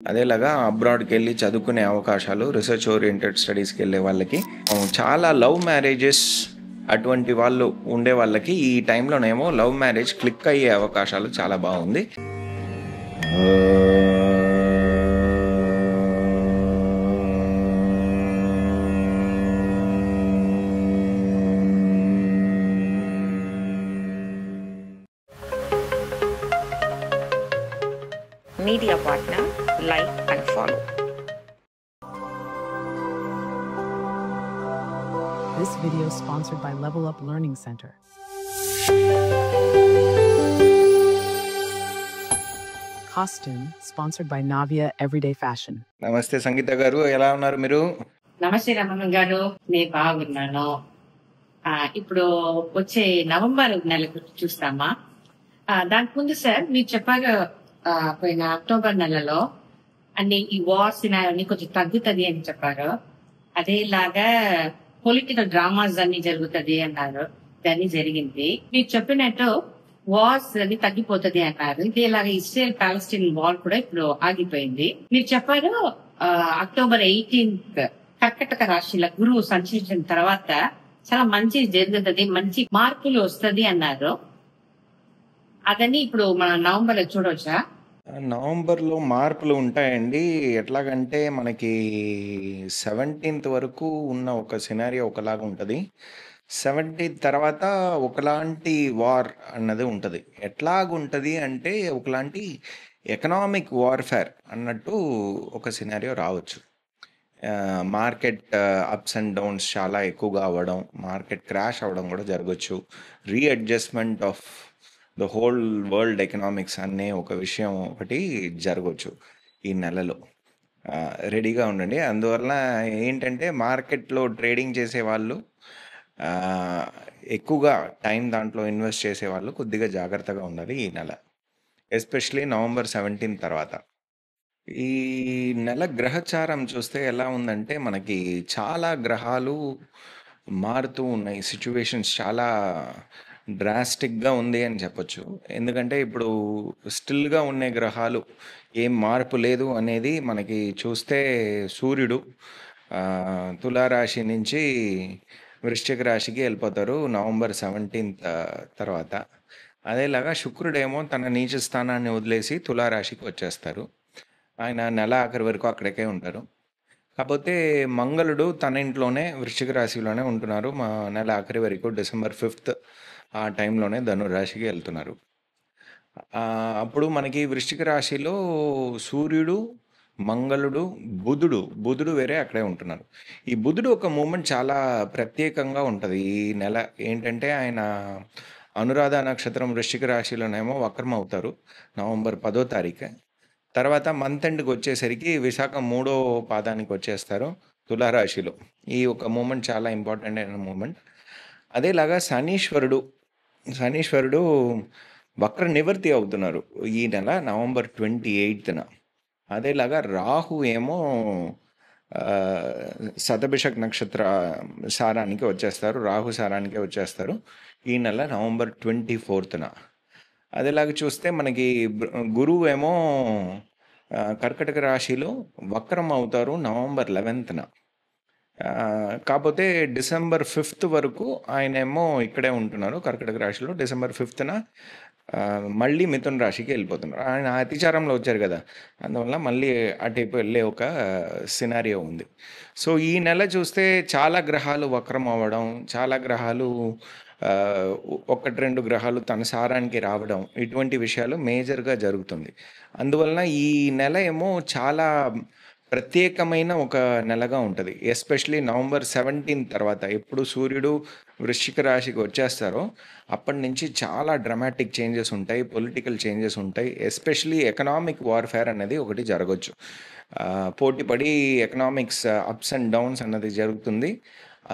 అదేలాగా అబ్రాడ్‌కెళ్ళి చదువుకునే అవకాశాలు, research oriented స్టడీస్‌కెళ్ళే వాళ్ళకి చాలా లవ్ మ్యారేజెస్ అటువంటి వాళ్ళు ఉండే వాళ్ళకి ఈ టైంలోనేమో లవ్ మ్యారేజ్ క్లిక్ అయ్యే అవకాశాలు చాలా బాగుంది. Media partner, like and follow. This video is sponsored by Level Up Learning Center. Costume sponsored by Navia Everyday Fashion. నమస్తే సంగీత గారు, ఎలా ఉన్నారు మీరు? నమస్తే రమణ గారు, నేను బాగున్నాను. ఇప్పుడు వచ్చే నవంబర్ నెల గురించి చూస్తామా? దానికి ముందు సార్ మీరు చెప్పారు పోయిన అక్టోబర్ నెలలో అన్ని ఈ వార్స్ అన్ని కొంచెం తగ్గుతుంది అని చెప్పారు. అదేలాగా పొలిటికల్ డ్రామాస్ అన్ని జరుగుతుంది అన్నారు. దాన్ని జరిగింది. మీరు చెప్పినట్టు వార్స్ అన్ని తగ్గిపోతుంది అన్నారు. ఇదేలాగా ఇస్రాయల్ పాలస్తీన్ వార్ కూడా ఇప్పుడు ఆగిపోయింది. మీరు చెప్పారు అక్టోబర్ 18th కర్కటక రాశిలో గురువు సంచరించిన తర్వాత చాలా మంచి జరుగుతుంది, మంచి మార్పులు వస్తుంది అన్నారు. అదని ఇప్పుడు మన నవంబర్ లో చూడవచ్చా? నవంబర్లో మార్పులు ఉంటాయండి. ఎట్లాగంటే మనకి 17th వరకు ఉన్న ఒక సినారియో ఒకలాగా ఉంటుంది. 17th తర్వాత ఒకలాంటి వార్ అన్నది ఉంటుంది. ఎట్లాగుంటుంది అంటే ఒకలాంటి ఎకనామిక్ వార్ఫేర్ అన్నట్టు ఒక సినారియో రావచ్చు. మార్కెట్ అప్స్ అండ్ డౌన్స్ చాలా ఎక్కువగా అవ్వడం, మార్కెట్ క్రాష్ అవ్వడం కూడా జరగచ్చు. Readjustment of the whole world economics అనే ఒక విషయం ఒకటి జరగవచ్చు ఈ నెలలో. రెడీగా ఉండండి. అందువల్ల ఏంటంటే మార్కెట్లో ట్రేడింగ్ చేసే వాళ్ళు, ఎక్కువగా టైం దాంట్లో ఇన్వెస్ట్ చేసే వాళ్ళు కొద్దిగా జాగ్రత్తగా ఉండాలి ఈ నెల, ఎస్పెషలీ నవంబర్ 17 తర్వాత. ఈ నెల గ్రహచారం చూస్తే ఎలా ఉందంటే మనకి చాలా గ్రహాలు మారుతూ ఉన్నాయి. సిచ్యువేషన్స్ చాలా డ్రాస్టిక్గా ఉంది అని చెప్పొచ్చు. ఎందుకంటే ఇప్పుడు స్టిల్గా ఉండే గ్రహాలు ఏం మార్పు లేదు అనేది మనకి చూస్తే సూర్యుడు తులారాశి నుంచి వృశ్చిక రాశికి వెళ్ళిపోతారు నవంబర్ 17 తర్వాత. అదేలాగా శుక్రుడేమో తన నీచ స్థానాన్ని వదిలేసి తులారాశికి వచ్చేస్తారు. ఆయన నెల ఆఖరి వరకు అక్కడికే ఉంటారు. కాకపోతే మంగళుడు తన ఇంట్లోనే వృశ్చిక రాశిలోనే ఉంటున్నారు మా నెల ఆఖరి వరకు. డిసెంబర్ 5th ఆ టైంలోనే ధనురాశికి వెళ్తున్నారు. అప్పుడు మనకి వృశ్చిక రాశిలో సూర్యుడు, మంగళుడు, బుధుడు వేరే అక్కడే ఉంటున్నారు. ఈ బుధుడు ఒక మూమెంట్ చాలా ప్రత్యేకంగా ఉంటుంది ఈ నెల. ఏంటంటే ఆయన అనురాధ నక్షత్రం వృశ్చిక రాశిలోనేమో వక్రం అవుతారు నవంబర్ 10వ తారీఖు. తర్వాత మంత్ ఎండ్కి వచ్చేసరికి విశాఖ 3వ పాదానికి వచ్చేస్తారు తులారాశిలో. ఈ ఒక మూమెంట్ చాలా ఇంపార్టెంట్ అయిన మూమెంట్. అదేలాగా శనీశ్వరుడు వక్ర నివర్తి అవుతున్నారు ఈ నెల నవంబర్ 28న. అదేలాగా రాహు ఏమో శతభిషక్ నక్షత్ర సారానికి వచ్చేస్తారు, రాహు సారానికే వచ్చేస్తారు ఈ నెల నవంబర్ 24న. అదేలాగా చూస్తే మనకి గురువు ఏమో కర్కటక రాశిలో వక్రం అవుతారు నవంబర్ 11న. కాకపోతే డిసెంబర్ 5th వరకు ఆయన ఏమో ఇక్కడే ఉంటున్నారు కర్కటక రాశిలో. డిసెంబర్ 5th మళ్ళీ మిథున రాశికి వెళ్ళిపోతున్నారు. ఆయన అతిచారంలో వచ్చారు కదా, అందువల్ల మళ్ళీ అటువైపు వెళ్ళే ఒక సినారియో ఉంది. సో ఈ నెల చూస్తే చాలా గ్రహాలు వక్రం అవ్వడం, చాలా గ్రహాలు 1-2 గ్రహాలు తన సారానికి రావడం, ఇటువంటి విషయాలు మేజర్గా జరుగుతుంది. అందువలన ఈ నెల ఏమో చాలా ప్రత్యేకమైన ఒక నెలగా ఉంటుంది. ఎస్పెషలీ నవంబర్ 17 తర్వాత ఎప్పుడు సూర్యుడు వృశ్చిక రాశికి వచ్చేస్తారో అప్పటి నుంచి చాలా డ్రమాటిక్ చేంజెస్ ఉంటాయి, పొలిటికల్ చేంజెస్ ఉంటాయి. ఎస్పెషలీ ఎకనామిక్ వార్ఫేర్ అనేది ఒకటి జరగచ్చు. పోటీపడి ఎకనామిక్స్ అప్స్ అండ్ డౌన్స్ అన్నది జరుగుతుంది.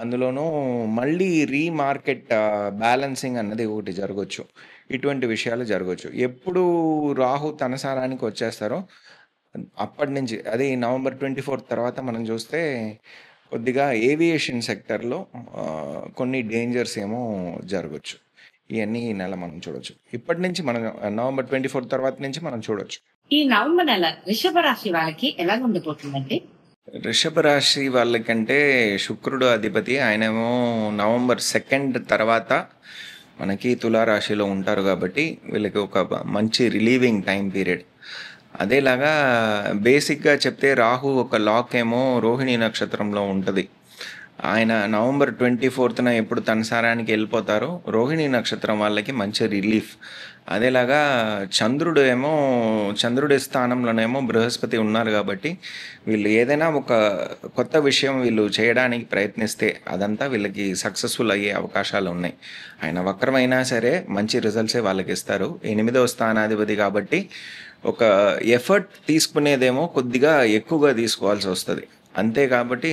అందులోనూ మళ్ళీ రీమార్కెట్ బ్యాలెన్సింగ్ అన్నది ఒకటి జరగచ్చు. ఇటువంటి విషయాలు జరగచ్చు. ఎప్పుడు రాహు తన సారానికి వచ్చేస్తారో అప్పటి నుంచి, అది నవంబర్ 24 తర్వాత మనం చూస్తే కొద్దిగా ఏవియేషన్ సెక్టర్లో కొన్ని డేంజర్స్ ఏమో జరగచ్చు. ఇవన్నీ ఈ నెల మనం చూడొచ్చు. ఇప్పటి నుంచి మనం నవంబర్ 24 తర్వాత నుంచి మనం చూడొచ్చు. ఈ నవంబర్ నెల వృషభ రాశి వాళ్ళకి ఎలా ఉండిపోతుందండి? వృషభ రాశి వాళ్ళకంటే శుక్రుడు అధిపతి. ఆయనేమో నవంబర్ 2 తర్వాత మనకి తులారాశిలో ఉంటారు కాబట్టి వీళ్ళకి ఒక మంచి రిలీవింగ్ టైం పీరియడ్. అదేలాగా బేసిక్గా చెప్తే రాహు ఒక లాక్ ఏమో రోహిణి నక్షత్రంలో ఉంటుంది. ఆయన నవంబర్ 24న ఎప్పుడు తనసారానికి వెళ్ళిపోతారో రోహిణి నక్షత్రం వాళ్ళకి మంచి రిలీఫ్. అదేలాగా చంద్రుడి స్థానంలోనేమో బృహస్పతి ఉన్నారు కాబట్టి వీళ్ళు ఏదైనా ఒక కొత్త విషయం వీళ్ళు చేయడానికి ప్రయత్నిస్తే అదంతా వీళ్ళకి సక్సెస్ఫుల్ అయ్యే అవకాశాలు ఉన్నాయి. ఆయన వక్రమైనా సరే మంచి రిజల్ట్సే వాళ్ళకి ఇస్తారు. 8వ స్థానాధిపతి కాబట్టి ఒక ఎఫర్ట్ తీసుకునేదేమో కొద్దిగా ఎక్కువగా తీసుకోవాల్సి వస్తుంది అంతే. కాబట్టి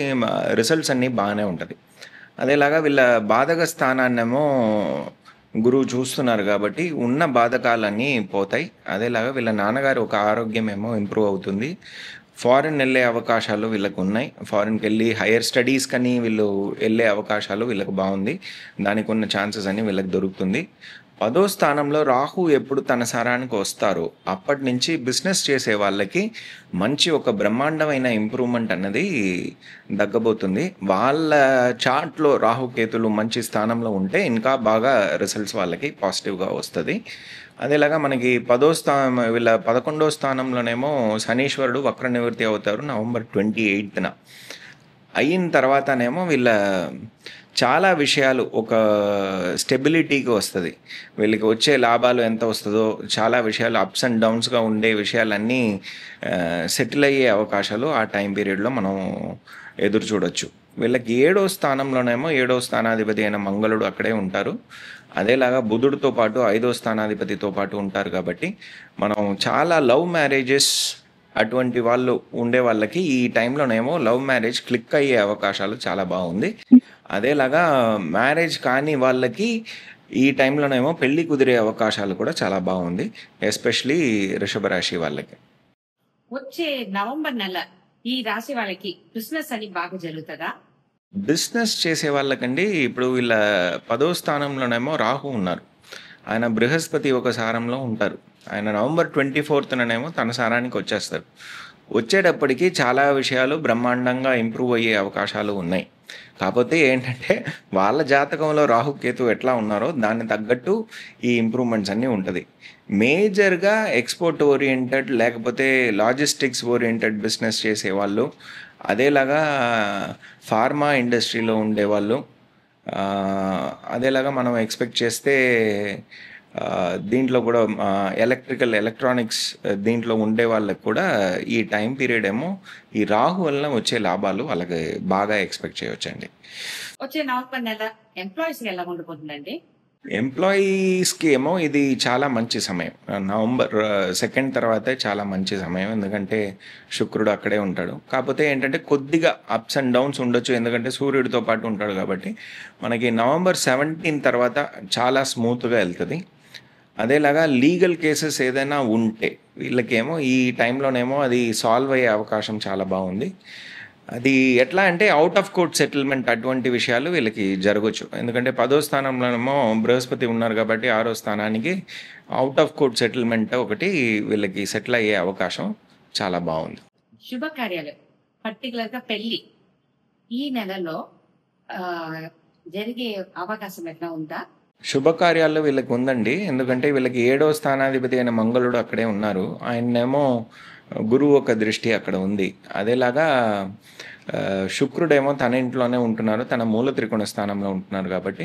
రిజల్ట్స్ అన్నీ బాగానే ఉంటుంది. అదేలాగా వీళ్ళ బాధక స్థానాన్నేమో గురువు చూస్తున్నారు కాబట్టి ఉన్న బాధకాలన్నీ పోతాయి. అదేలాగా వీళ్ళ నాన్నగారు ఒక ఆరోగ్యం ఏమో ఇంప్రూవ్ అవుతుంది. ఫారిన్ వెళ్ళే అవకాశాలు వీళ్ళకు ఉన్నాయి. ఫారిన్కి వెళ్ళి హైయర్ స్టడీస్ కానీ వీళ్ళు వెళ్ళే అవకాశాలు వీళ్ళకి బాగుంది. దానికి ఉన్న ఛాన్సెస్ అన్నీ వీళ్ళకి దొరుకుతుంది. 10వ స్థానంలో రాహు ఎప్పుడు తన సారానికి వస్తారో అప్పటి నుంచి బిజినెస్ చేసే వాళ్ళకి మంచి ఒక బ్రహ్మాండమైన ఇంప్రూవ్మెంట్ అన్నది దగ్గబోతుంది. వాళ్ళ చార్ట్లో రాహుకేతులు మంచి స్థానంలో ఉంటే ఇంకా బాగా రిజల్ట్స్ వాళ్ళకి పాజిటివ్గా వస్తుంది. అదేలాగా మనకి వీళ్ళ 11వ స్థానంలోనేమో శనీశ్వరుడు వక్ర నివృత్తి అవుతారు నవంబర్ 28న. అయిన తర్వాతనేమో వీళ్ళ చాలా విషయాలు ఒక స్టెబిలిటీకి వస్తుంది. వీళ్ళకి వచ్చే లాభాలు ఎంత వస్తుందో చాలా విషయాలు అప్స్ అండ్ డౌన్స్గా ఉండే విషయాలన్నీ సెటిల్ అయ్యే అవకాశాలు ఆ టైం పీరియడ్లో మనం ఎదురు చూడొచ్చు. వీళ్ళకి 7వ స్థానంలోనేమో 7వ స్థానాధిపతి అయిన మంగళుడు అక్కడే ఉంటారు. అదేలాగా బుధుడితో పాటు 5వ స్థానాధిపతితో పాటు ఉంటారు కాబట్టి మనం చాలా లవ్ మ్యారేజెస్ అటువంటి వాళ్ళు ఉండే వాళ్ళకి ఈ టైంలోనేమో లవ్ మ్యారేజ్ క్లిక్ అయ్యే అవకాశాలు చాలా బాగుంది. అదేలాగా మ్యారేజ్ కాని వాళ్ళకి ఈ టైంలోనేమో పెళ్ళి కుదిరే అవకాశాలు కూడా చాలా బాగుంది, ఎస్పెషలీ వృషభ రాశి వాళ్ళకి. వచ్చే నవంబర్ నెల ఈ రాశి వాళ్ళకి బిజినెస్ అని బాగా జరుగుతుందా? బిజినెస్ చేసే వాళ్ళకండి ఇప్పుడు వీళ్ళ 10వ స్థానంలోనేమో రాహు ఉన్నారు. ఆయన బృహస్పతి ఒక సారంలో ఉంటారు. ఆయన నవంబర్ 24నేమో తన సారానికి వచ్చేస్తారు. వచ్చేటప్పటికి చాలా విషయాలు బ్రహ్మాండంగా ఇంప్రూవ్ అయ్యే అవకాశాలు ఉన్నాయి. కాకపోతే ఏంటంటే వాళ్ళ జాతకంలో రాహుకేతు ఎట్లా ఉన్నారో దాన్ని తగ్గట్టు ఈ ఇంప్రూవ్మెంట్స్ అన్నీ ఉంటుంది. మేజర్గా ఎక్స్పోర్ట్ ఓరియంటెడ్ లేకపోతే లాజిస్టిక్స్ ఓరియంటెడ్ బిజినెస్ చేసేవాళ్ళు, అదేలాగా ఫార్మా ఇండస్ట్రీలో ఉండేవాళ్ళు, అదేలాగా మనం ఎక్స్పెక్ట్ చేస్తే దీంట్లో కూడా ఎలక్ట్రానిక్స్ దీంట్లో ఉండే వాళ్ళకి కూడా ఈ టైం పీరియడ్ ఏమో ఈ రాహు వలన వచ్చే లాభాలు వాళ్ళకి బాగా ఎక్స్పెక్ట్ చేయవచ్చండి. వచ్చే నవంబర్ నెల ఎంప్లాయీస్కి ఎలా ఉండిపోతుందండి? ఎంప్లాయీస్కి ఏమో ఇది చాలా మంచి సమయం. నవంబర్ 2 తర్వాతే చాలా మంచి సమయం, ఎందుకంటే శుక్రుడు అక్కడే ఉంటాడు. కాకపోతే ఏంటంటే కొద్దిగా అప్స్ అండ్ డౌన్స్ ఉండొచ్చు, ఎందుకంటే సూర్యుడితో పాటు ఉంటాడు కాబట్టి. మనకి నవంబర్ 17 తర్వాత చాలా స్మూత్గా వెళ్తుంది. అదేలాగా లీగల్ కేసెస్ ఏదైనా ఉంటే వీళ్ళకేమో ఈ టైంలోనేమో అది సాల్వ్ అయ్యే అవకాశం చాలా బాగుంది. అది ఎట్లా అంటే అవుట్ ఆఫ్ కోర్ట్ సెటిల్మెంట్ అటువంటి విషయాలు వీళ్ళకి జరగచ్చు, ఎందుకంటే 10వ స్థానంలోనేమో బృహస్పతి ఉన్నారు కాబట్టి 6వ స్థానానికి అవుట్ ఆఫ్ కోర్ట్ సెటిల్మెంట్ ఒకటి వీళ్ళకి సెటిల్ అయ్యే అవకాశం చాలా బాగుంది. శుభకార్యాలు పర్టికులర్గా పెళ్లి ఈ నెలలో జరిగే అవకాశం ఎట్లా ఉందా? శుభకార్యాల్లో వీళ్ళకి ఉందండి, ఎందుకంటే వీళ్ళకి 7వ స్థానాధిపతి అయిన మంగళుడు అక్కడే ఉన్నారు. ఆయనేమో గురువు ఒక దృష్టి అక్కడ ఉంది. అదేలాగా శుక్రుడేమో తన ఇంట్లోనే ఉంటున్నారు, తన మూల త్రికోణ స్థానంలో ఉంటున్నారు కాబట్టి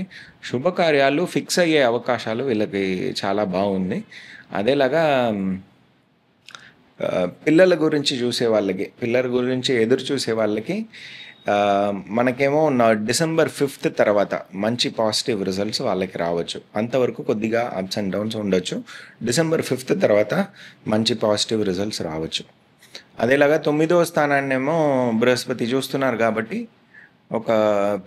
శుభకార్యాలు ఫిక్స్ అయ్యే అవకాశాలు వీళ్ళకి చాలా బాగుంది. అదేలాగా పిల్లల గురించి ఎదురు చూసే వాళ్ళకి మనకేమో డిసెంబర్ 5 తర్వాత మంచి పాజిటివ్ రిజల్ట్స్ వాళ్ళకి రావచ్చు. అంతవరకు కొద్దిగా అప్స్ అండ్ డౌన్స్ ఉండొచ్చు. డిసెంబర్ 5 తర్వాత మంచి పాజిటివ్ రిజల్ట్స్ రావచ్చు. అదేలాగా 9వ స్థానాన్నేమో బృహస్పతి చూస్తున్నారు కాబట్టి ఒక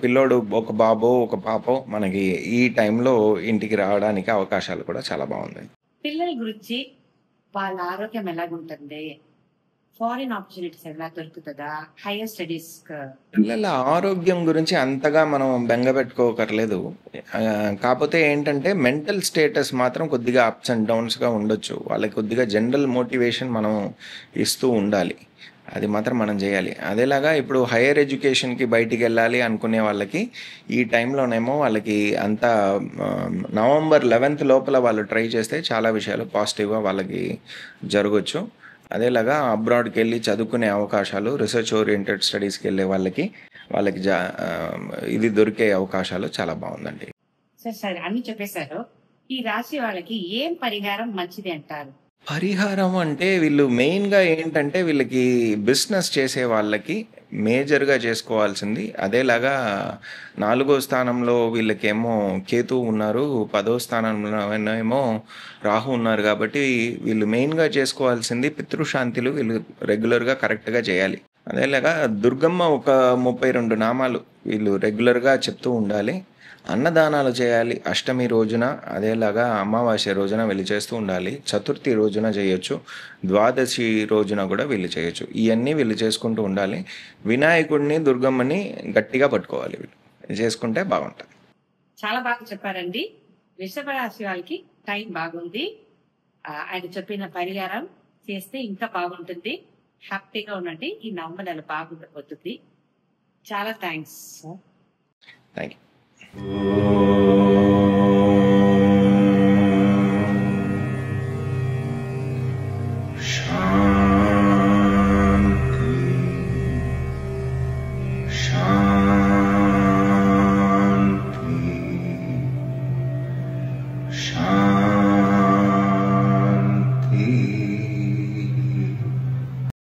పిల్లోడు, ఒక బాబో ఒక పాపో మనకి ఈ టైంలో ఇంటికి రావడానికి అవకాశాలు కూడా చాలా బాగున్నాయి. పిల్లల గురించి వాళ్ళ ఆరోగ్యం ఎలాగుంటుంది? ఫారిన్ ఆపర్చునిటీస్ ఏమైనా దొరుకుతుందా హైయర్ స్టడీస్? పిల్లల ఆరోగ్యం గురించి అంతగా మనం బెంగపెట్టుకోకర్లేదు. కాపోతే ఏంటంటే మెంటల్ స్టేటస్ మాత్రం కొద్దిగా అప్స్ అండ్ డౌన్స్‌గా ఉండొచ్చు. వాళ్ళకి కొద్దిగా జనరల్ మోటివేషన్ మనం ఇస్తూ ఉండాలి. అది మాత్రం మనం జేయాలి. అదేలాగా ఇప్పుడు హైయర్ ఎడ్యుకేషన్‌కి బయటికెళ్ళాలి అనుకునే వాళ్ళకి ఈ టైంలోనేమో వాళ్ళకి అంతా నవంబర్ 11th లోపల వాళ్ళు ట్రై చేస్తే చాలా విషయాలు పాజిటివ్‌గా వాళ్ళకి జరగొచ్చు. అదేలాగా అబ్రాడ్‌కెళ్ళి చదువుకునే అవకాశాలు, రిసర్చ్ ఓరియెంటెడ్ స్టడీస్‌కెళ్ళే వాళ్ళకి ఇది దొరికే అవకాశాలు చాలా బావుందండి. సరే అన్ని చెప్పేశారు. ఈ రాశి వాళ్ళకి ఏం పరిహారం మంచిది అంటారు? పరిహారం అంటే వీళ్ళు మెయిన్‌గా ఏంటంటే వీళ్ళకి బిజినెస్ చేసే వాళ్ళకి మేజర్‌గా చేసుకోవాల్సింది అదేలాగా 4వ స్థానంలో వీళ్ళకేమో కేతువు ఉన్నారు. 10వ స్థానంలోనేమో రాహు ఉన్నారు కాబట్టి వీళ్ళు మెయిన్‌గా చేసుకోవాల్సింది పితృశాంతిలు వీళ్ళు రెగ్యులర్‌గా కరెక్ట్‌గా చేయాలి. అదేలాగా దుర్గమ్మ ఒక 32 నామాలు వీళ్ళు రెగ్యులర్‌గా చెప్తూ ఉండాలి. అన్నదానాలు చేయాలి అష్టమి రోజున. అదేలాగా అమావాస్య రోజున వీళ్ళు చేస్తూ ఉండాలి. చతుర్థి రోజున చేయొచ్చు. ద్వాదశి రోజున కూడా వీళ్ళు చేయొచ్చు. ఇయన్నీ వీళ్ళు చేసుకుంటూ ఉండాలి. వినాయకుడిని, దుర్గమ్మని గట్టిగా పట్టుకోవాలి వీళ్ళు. ఇది చేసుకుంటే బాగుంటది. చాలా బాగా చెప్పారండి. వృషభ రాశి వాళ్ళకి టైం బాగుంది. ఆయన చెప్పిన పరిహారం చేస్తే ఇంకా బాగుంటుంది. హ్యాపీగా ఉండండి. ఈ నవంబర్ నెల బాగుండబోతుంది. చాలా థ్యాంక్స్. Thank you.